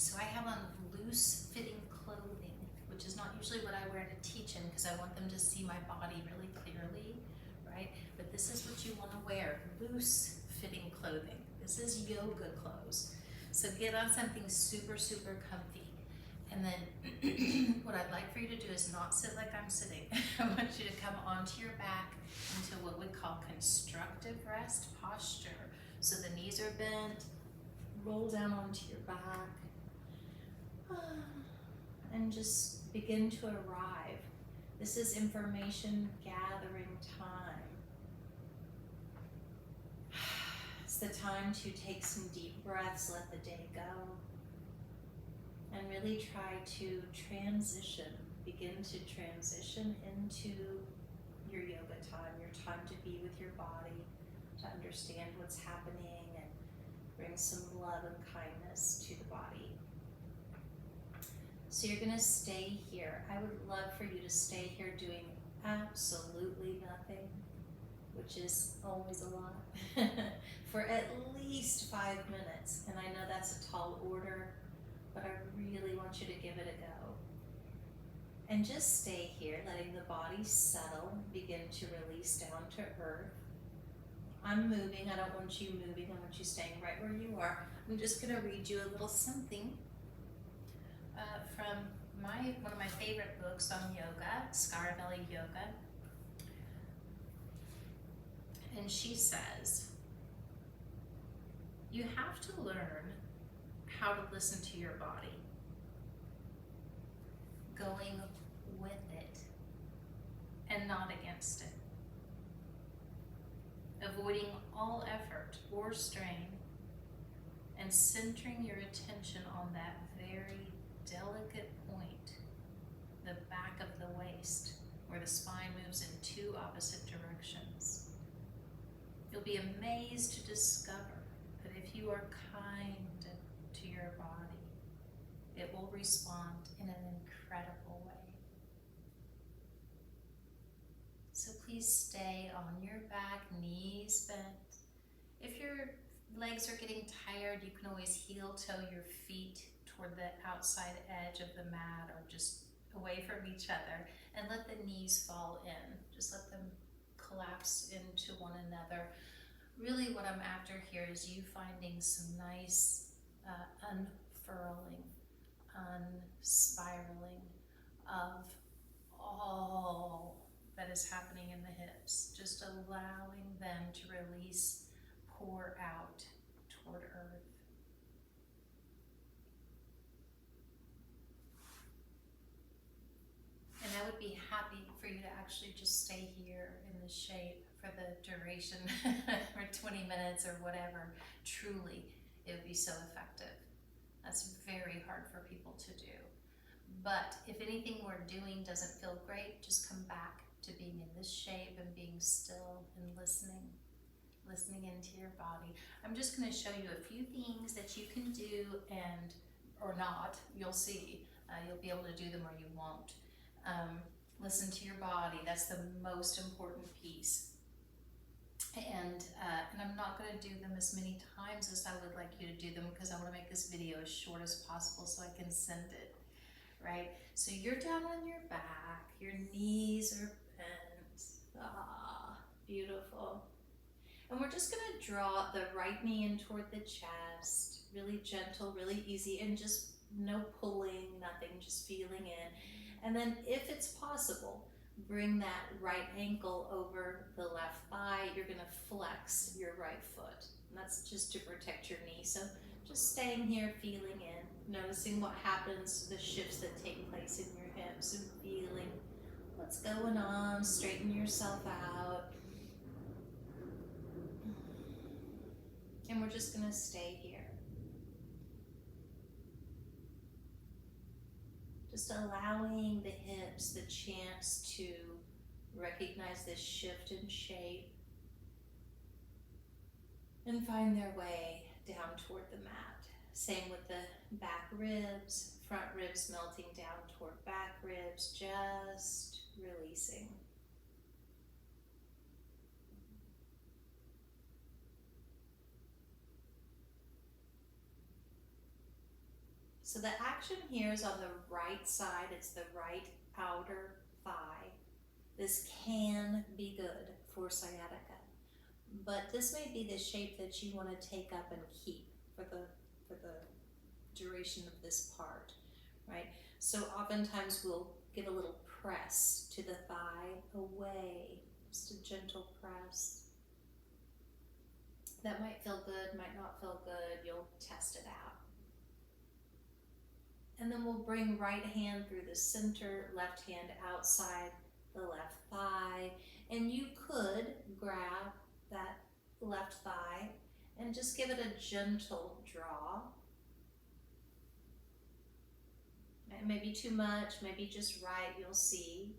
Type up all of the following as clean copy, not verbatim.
So I have on loose fitting clothing, which is not usually what I wear to teach in because I want them to see my body really clearly, right? But this is what you want to wear, loose fitting clothing. This is yoga clothes. So get on something super, super comfy. And then what I'd like for you to do is not sit like I'm sitting. I want you to come onto your back into what we call constructive rest posture. So the knees are bent, roll down onto your back, and just begin to arrive. This is information gathering time. It's the time to take some deep breaths, let the day go, and really try to begin to transition into your yoga time, your time to be with your body, to understand what's happening and bring some love and kindness to the body. So you're gonna stay here. I would love for you to stay here doing absolutely nothing, which is always a lot, for at least 5 minutes. And I know that's a tall order, but I really want you to give it a go. And just stay here, letting the body settle, begin to release down to earth. I'm moving, I don't want you moving, I want you staying right where you are. I'm just gonna read you a little something from one of my favorite books on yoga, Scaravelli Yoga. And she says, you have to learn how to listen to your body, going with it and not against it, avoiding all effort or strain, and centering your attention on that very delicate point, the back of the waist, where the spine moves in two opposite directions. You'll be amazed to discover that if you are kind to your body, it will respond in an incredible way. So please stay on your back, knees bent. If your legs are getting tired, you can always heel toe your feet toward the outside edge of the mat or just away from each other, and let the knees fall in. Just let them collapse into one another. Really what I'm after here is you finding some nice unfurling, unspiraling of all that is happening in the hips. Just allowing them to release, pour out toward earth. And I would be happy for you to actually just stay here in this shape for the duration, or 20 minutes or whatever. Truly, it would be so effective. That's very hard for people to do. But if anything we're doing doesn't feel great, just come back to being in this shape and being still and listening into your body. I'm just going to show you a few things that you can do, and or not, you'll see. You'll be able to do them or you won't. Listen to your body, that's the most important piece. And I'm not going to do them as many times as I would like you to do them, because I want to make this video as short as possible so I can send it, right? So you're down on your back, your knees are bent. Ah, beautiful. And we're just going to draw the right knee in toward the chest, really gentle, really easy, and just no pulling, nothing, just feeling in. And then if it's possible, bring that right ankle over the left thigh. You're gonna flex your right foot. And that's just to protect your knee. So just staying here, feeling in, noticing what happens, the shifts that take place in your hips, and feeling what's going on. Straighten yourself out. And we're just gonna stay here. Just allowing the hips the chance to recognize this shift in shape and find their way down toward the mat. Same with the back ribs, front ribs melting down toward back ribs, just releasing. So the action here is on the right side. It's the right outer thigh. This can be good for sciatica, but this may be the shape that you want to take up and keep for the duration of this part, right? So oftentimes we'll give a little press to the thigh away, just a gentle press. That might feel good, might not feel good. You'll test it out. And then we'll bring right hand through the center, left hand outside the left thigh. And you could grab that left thigh and just give it a gentle draw. Maybe too much, maybe just right, you'll see.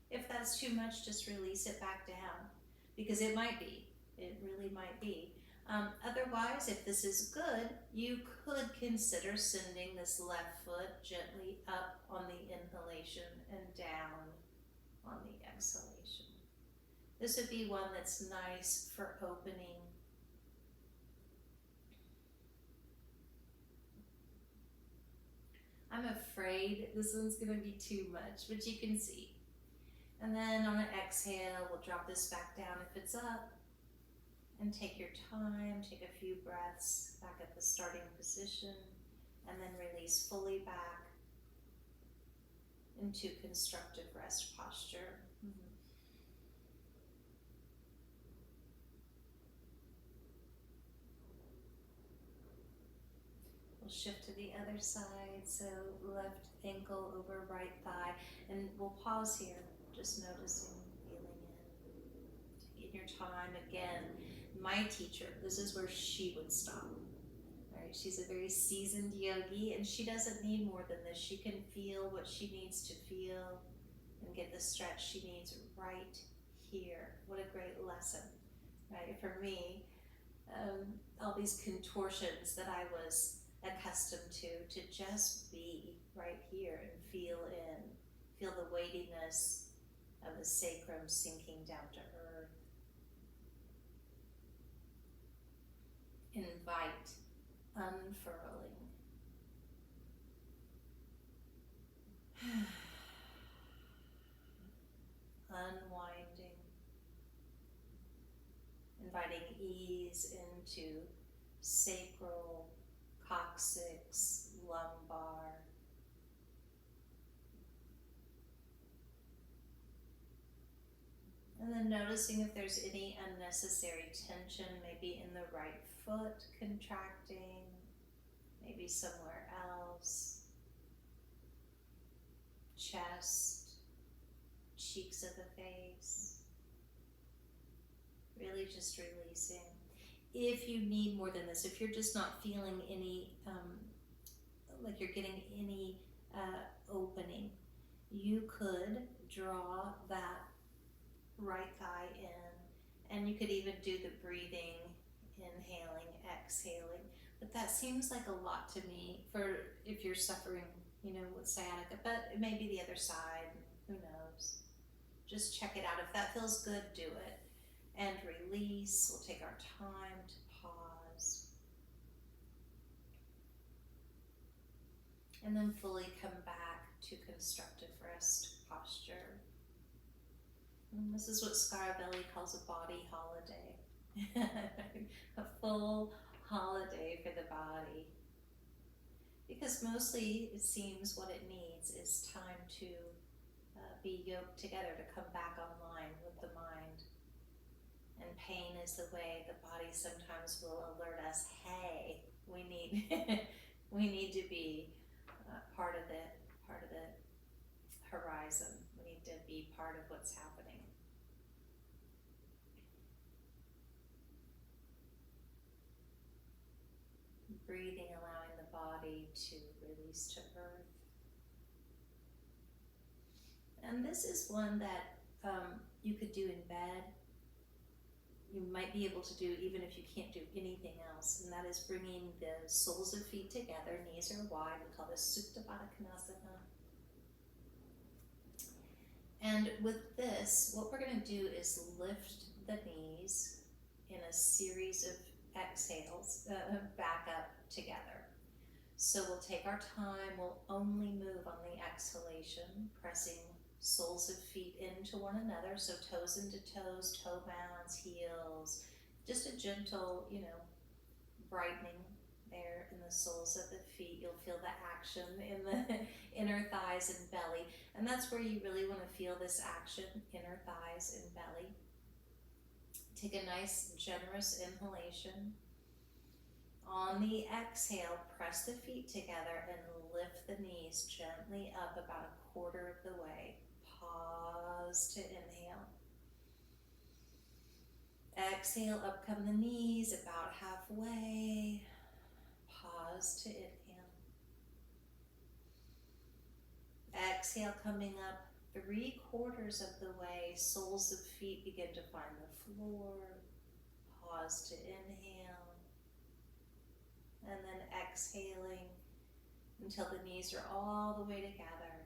If that's too much, just release it back down, because it might be. It really might be. Otherwise, if this is good, you could consider sending this left foot gently up on the inhalation and down on the exhalation. This would be one that's nice for opening. I'm afraid this one's going to be too much, but you can see. And then on an exhale, we'll drop this back down if it's up. And take your time, take a few breaths back at the starting position, and then release fully back into constructive rest posture. We'll shift to the other side, so left ankle over right thigh, and we'll pause here, just noticing, feeling it. Taking your time again. My teacher, this is where she would stop. Right? She's a very seasoned yogi, and she doesn't need more than this. She can feel what she needs to feel and get the stretch she needs right here. What a great lesson, right? For me, all these contortions that I was accustomed to just be right here and feel the weightiness of the sacrum sinking down to earth. Invite unfurling. Unwinding. Inviting ease into sacral, coccyx, lumbar. And then noticing if there's any unnecessary tension, maybe in the right foot contracting, maybe somewhere else. Chest, cheeks of the face. Really just releasing. If you need more than this, if you're just not feeling any, like you're getting any opening, you could draw that right thigh in, and you could even do the breathing, inhaling, exhaling. But that seems like a lot to me for if you're suffering, with sciatica, but it may be the other side, who knows. Just check it out. If that feels good, do it. And release. We'll take our time to pause. And then fully come back to constructive rest posture. And this is what Scarabelli calls a body holiday. A full holiday for the body. Because mostly it seems what it needs is time to be yoked together, to come back online with the mind. And pain is the way the body sometimes will alert us, hey, we need to be part of the horizon. We need to be part of what's happening. Breathing, allowing the body to release to earth. And this is one that you could do in bed. You might be able to do even if you can't do anything else, and that is bringing the soles of feet together, knees are wide. We call this Supta Baddha Konasana. And with this, what we're going to do is lift the knees in a series of exhales back up together. So we'll take our time, we'll only move on the exhalation, pressing soles of feet into one another, so toes into toes, toe mounds, heels, just a gentle, brightening there in the soles of the feet. You'll feel the action in the inner thighs and belly, and that's where you really want to feel this action, inner thighs and belly. Take a nice generous inhalation. On the exhale, press the feet together and lift the knees gently up about a quarter of the way. Pause to inhale. Exhale, up come the knees about halfway. Pause to inhale. Exhale, coming up 3/4 of the way. Soles of feet begin to find the floor. Pause to inhale. And then exhaling until the knees are all the way together.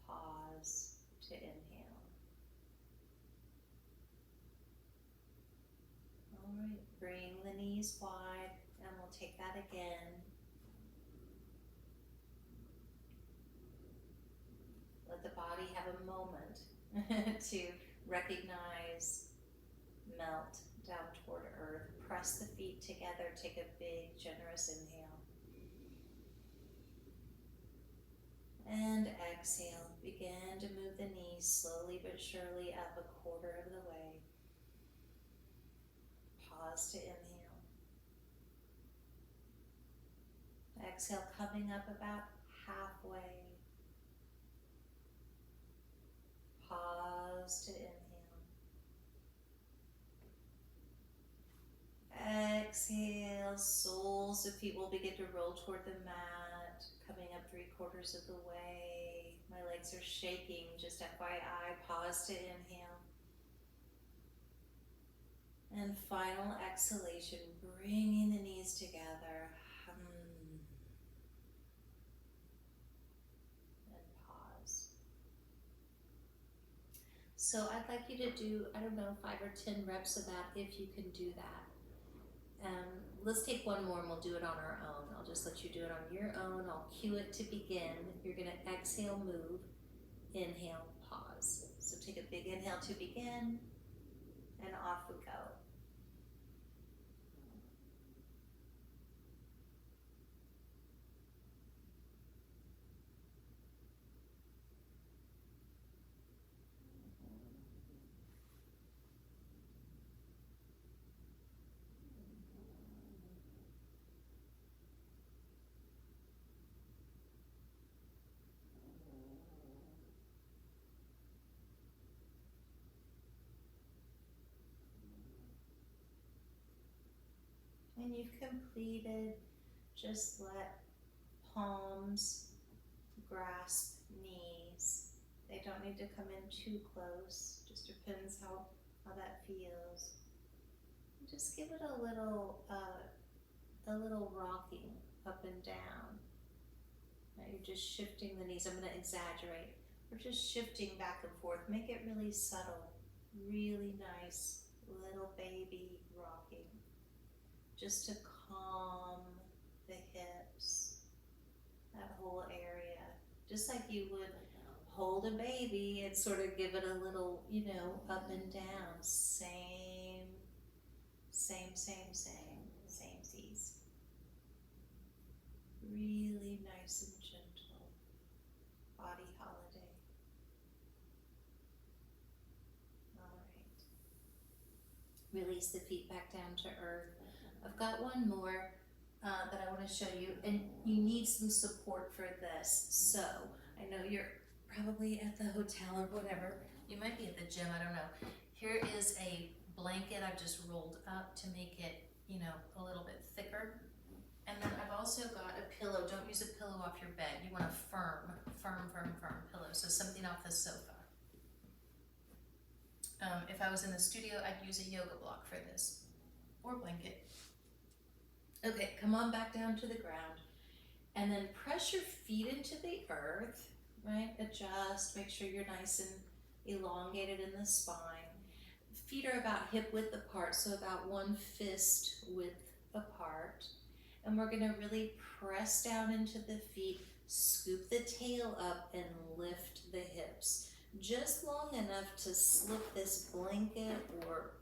Pause to inhale. All right, bring the knees wide, and we'll take that again. Let the body have a moment to recognize, melt down toward earth. Press the feet together. Take a big, generous inhale. And exhale. Begin to move the knees slowly but surely up a quarter of the way. Pause to inhale. Exhale, coming up about halfway. Pause to inhale. Exhale, soles of feet will begin to roll toward the mat, coming up 3/4 of the way. My legs are shaking, just FYI. Pause to inhale. And final exhalation, bringing the knees together. And pause. So I'd like you to do, 5 or 10 reps of that if you can do that. Let's take one more and we'll do it on our own. I'll just let you do it on your own. I'll cue it to begin. You're going to exhale, move, inhale, pause. So take a big inhale to begin, and off we go. When you've completed, just let palms grasp knees. They don't need to come in too close, just depends how that feels. Just give it a little rocking up and down. Now you're just shifting the knees. I'm going to exaggerate. We're just shifting back and forth. Make it really subtle, really nice, little baby rocking. Just to calm the hips, that whole area. Just like you would hold a baby and sort of give it a little, up and down. Same seas. Really nice and gentle body holiday. All right. Release the feet back down to earth. I've got one more that I want to show you, and you need some support for this. So I know you're probably at the hotel or whatever. You might be at the gym, I don't know. Here is a blanket I've just rolled up to make it, a little bit thicker. And then I've also got a pillow. Don't use a pillow off your bed. You want a firm pillow. So something off the sofa. If I was in the studio, I'd use a yoga block for this, or blanket. Okay, come on back down to the ground, and then press your feet into the earth, right? Adjust, make sure you're nice and elongated in the spine. Feet are about hip width apart, so about 1 fist width apart. And we're gonna really press down into the feet, scoop the tail up, and lift the hips. Just long enough to slip this blanket or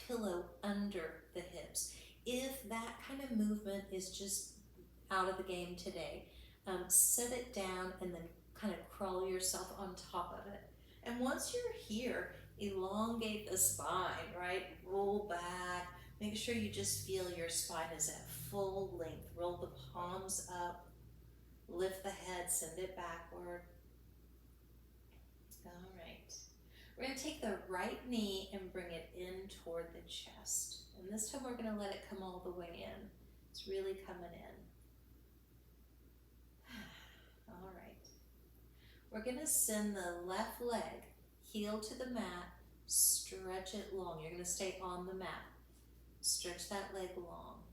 pillow under the hips. If that kind of movement is just out of the game today, set it down and then kind of crawl yourself on top of it. And once you're here, elongate the spine, right? Roll back. Make sure you just feel your spine is at full length. Roll the palms up. Lift the head, send it backward. All right. We're going to take the right knee and bring it in toward the chest. And this time we're going to let it come all the way in. It's really coming in. All right. We're going to send the left leg, heel to the mat, stretch it long. You're going to stay on the mat. Stretch that leg long.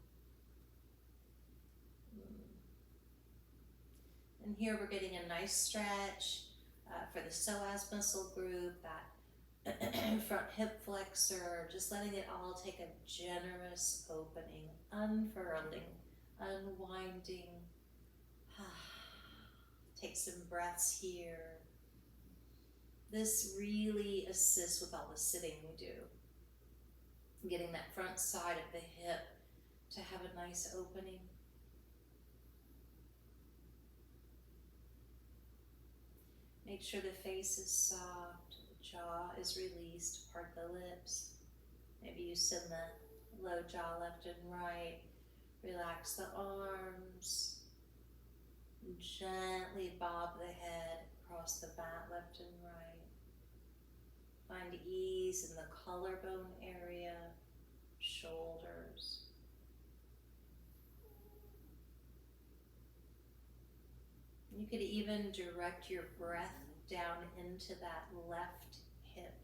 And here we're getting a nice stretch for the psoas muscle group, that front hip flexor, just letting it all take a generous opening, unfurling, unwinding. Take some breaths here. This really assists with all the sitting we do. Getting that front side of the hip to have a nice opening. Make sure the face is soft, the jaw is released, part the lips. Maybe you send the low jaw left and right. Relax the arms. Gently bob the head across the mat left and right. Find ease in the collarbone area, shoulders. You could even direct your breath down into that left hip.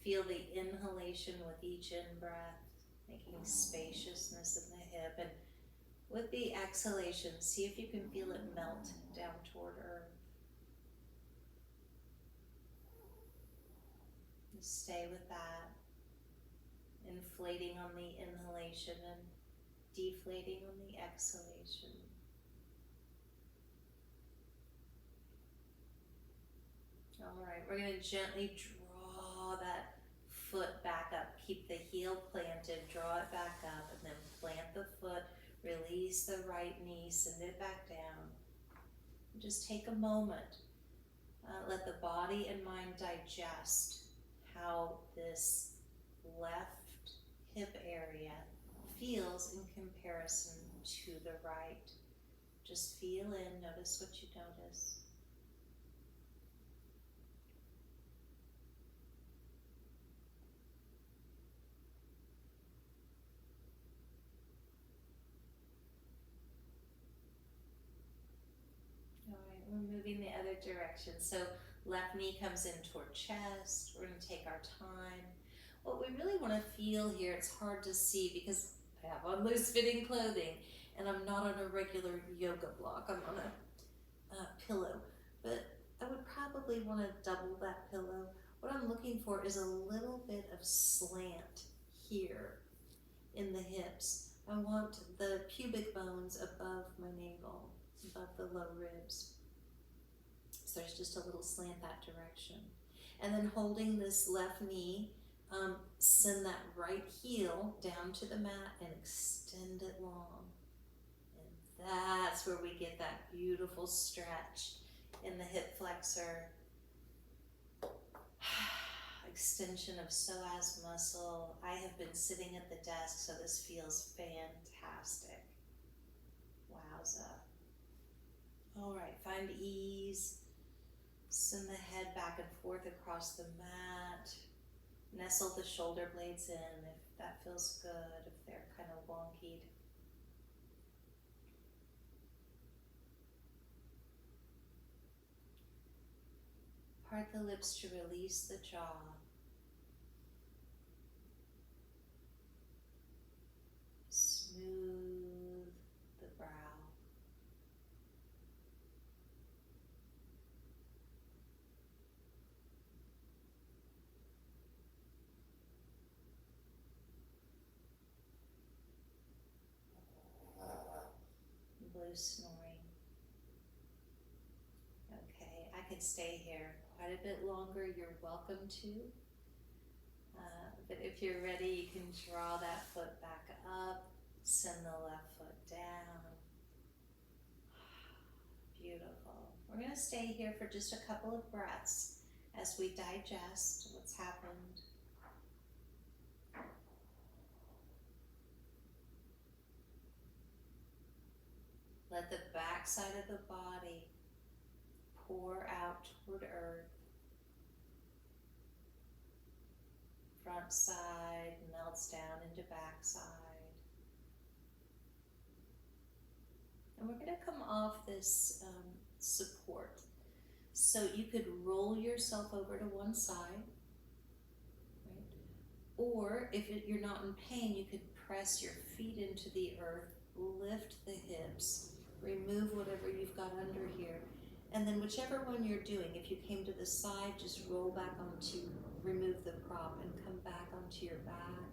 Feel the inhalation with each in-breath, making spaciousness in the hip. And with the exhalation, see if you can feel it melt down toward earth. Just stay with that. Inflating on the inhalation and deflating on the exhalation. All right, we're going to gently draw that foot back up. Keep the heel planted, draw it back up, and then plant the foot. Release the right knee, send it back down. Just take a moment. Let the body and mind digest how this left hip area feels in comparison to the right. Just feel in, notice what you notice. We're moving the other direction. So left knee comes in toward chest. We're going to take our time. What we really want to feel here, it's hard to see because I have on loose fitting clothing and I'm not on a regular yoga block. I'm on a pillow, but I would probably want to double that pillow. What I'm looking for is a little bit of slant here in the hips. I want the pubic bones above my navel, above the low ribs. So there's just a little slant that direction. And then holding this left knee, send that right heel down to the mat and extend it long. And that's where we get that beautiful stretch in the hip flexor. Extension of psoas muscle. I have been sitting at the desk, so this feels fantastic. Wowza. All right, find ease. Send the head back and forth across the mat. Nestle the shoulder blades in if that feels good, if they're kind of wonky. Part the lips to release the jaw. Smooth the brow. was snoring. Okay, I could stay here quite a bit longer. You're welcome to. But if you're ready, you can draw that foot back up, send the left foot down. Beautiful. We're going to stay here for just a couple of breaths as we digest what's happened. Let the back side of the body pour out toward earth. Front side melts down into back side. And we're going to come off this support. So you could roll yourself over to one side, right? Or if you're not in pain, you could press your feet into the earth, lift the hips, remove whatever you've got under here. And then whichever one you're doing, if you came to the side, just roll back onto, remove the prop and come back onto your back.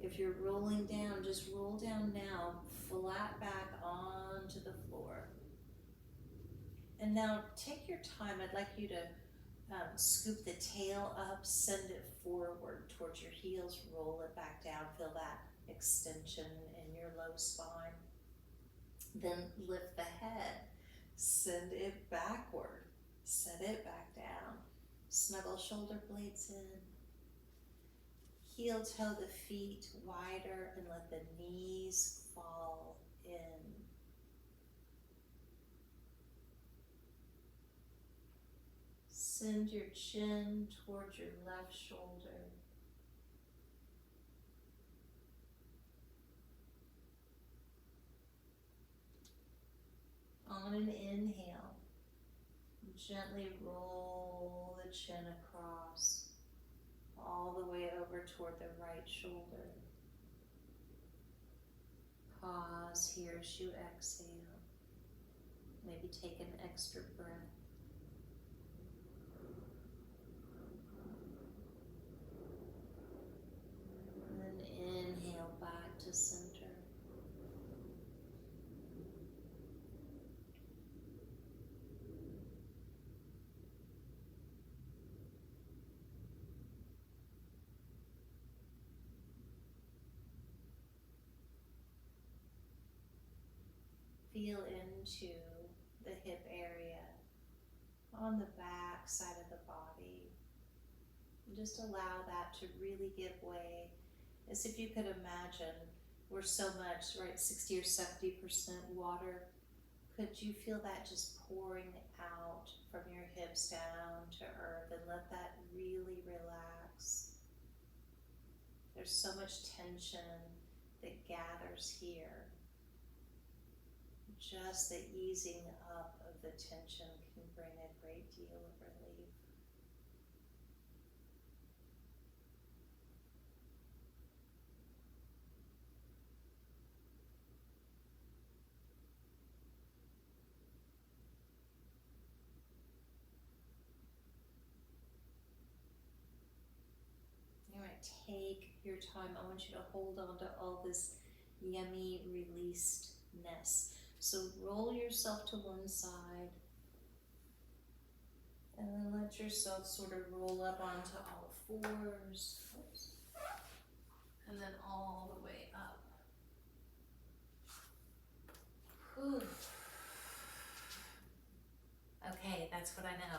If you're rolling down, just roll down now, flat back onto the floor. And now take your time. I'd like you to scoop the tail up, send it forward towards your heels, roll it back down, feel that extension in your low spine. Then lift the head, send it backward, set it back down, snuggle shoulder blades in, heel toe the feet wider and let the knees fall in. Send your chin towards your left shoulder. On an inhale, gently roll the chin across, all the way over toward the right shoulder. Pause here as you exhale. Maybe take an extra breath. And then inhale back to center. Feel into the hip area on the back side of the body. And just allow that to really give way, as if you could imagine we're so much, right, 60 or 70% water. Could you feel that just pouring out from your hips down to earth, and let that really relax. There's so much tension that gathers here. Just the easing up of the tension can bring a great deal of relief. All right, take your time. I want you to hold on to all this yummy releasedness. So roll yourself to one side, and then let yourself sort of roll up onto all fours. Oops. And then all the way up. Whew. Okay, that's what I know.